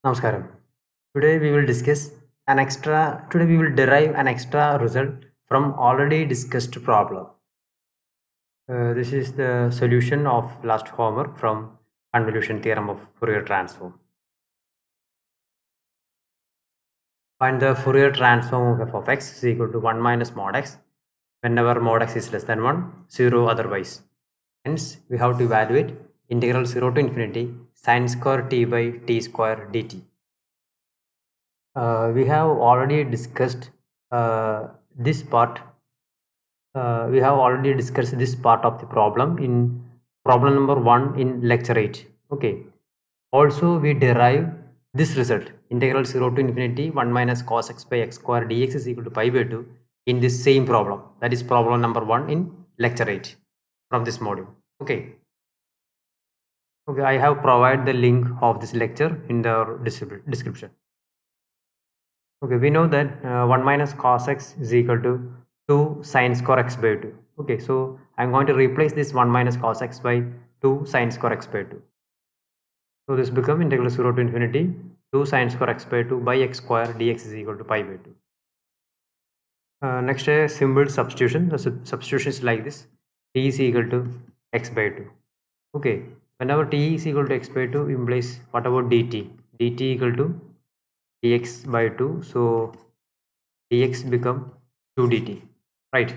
Namaskaram. Today we will discuss today we will derive an extra result from already discussed problem. This is the solution of last homework from convolution theorem of Fourier transform. Find the Fourier transform of f of x is equal to 1 minus mod x whenever mod x is less than 1, 0 otherwise. Hence, we have to evaluate integral 0 to infinity sin square t by t square dt. We have already discussed this part. We have already discussed this part of the problem in problem number 1 in lecture 8. Okay. Also, we derive this result integral 0 to infinity 1 minus cos x by x square dx is equal to pi by 2 in this same problem. That is problem number 1 in lecture 8 from this module. Okay. Okay, I have provided the link of this lecture in the description. Okay, we know that 1 minus cos x is equal to 2 sin square x by 2. Okay, so I'm going to replace this 1 minus cos x by 2 sin square x by 2. So this becomes integral 0 to infinity 2 sin square x by 2 by x square dx is equal to pi by 2. Next, a symbol substitution. The substitution is like this: t is equal to x by 2. Okay, whenever t is equal to x by 2 implies what about dt? dt equal to dx by 2. So dx become 2 dt, right?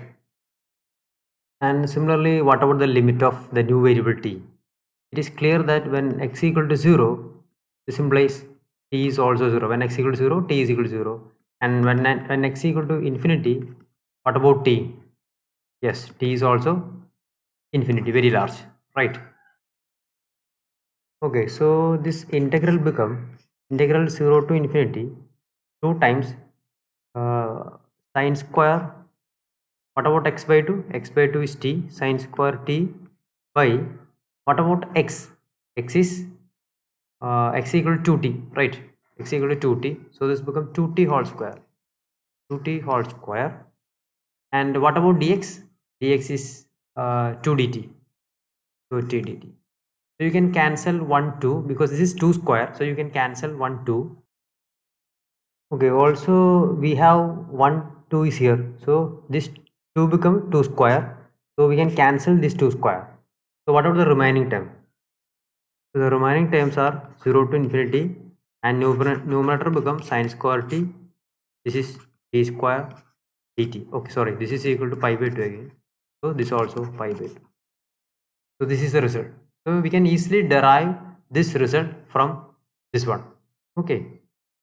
And similarly, what about the limit of the new variable t? It is clear that when x equal to 0, this implies t is also 0. When x equal to 0, t is equal to 0. And when x equal to infinity, what about t? Yes, t is also infinity, very large, right? Okay, so this integral become integral 0 to infinity 2 times sin square. What about x by 2? X by 2 is t sin square t by what about x? X is x equal to 2t, right? X equal to 2t. So this becomes 2t whole square. 2t whole square. And what about dx? Dx is 2 dt. 2t dt. So you can cancel 1, 2 because this is 2 square. So you can cancel 1, 2. Okay, also we have 1, 2 is here. So this 2 become 2 square. So we can cancel this 2 square. So what about the remaining term? So the remaining terms are 0 to infinity and numerator becomes sin square t. This is t square dt. Okay, sorry, this is equal to pi by 2 again. So this also pi by 2. So this is the result. So we can easily derive this result from this one. Okay.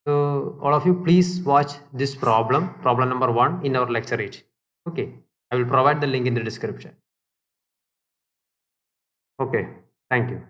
So all of you please watch this problem number 1 in our lecture 8. Okay. I will provide the link in the description. Okay. Thank you.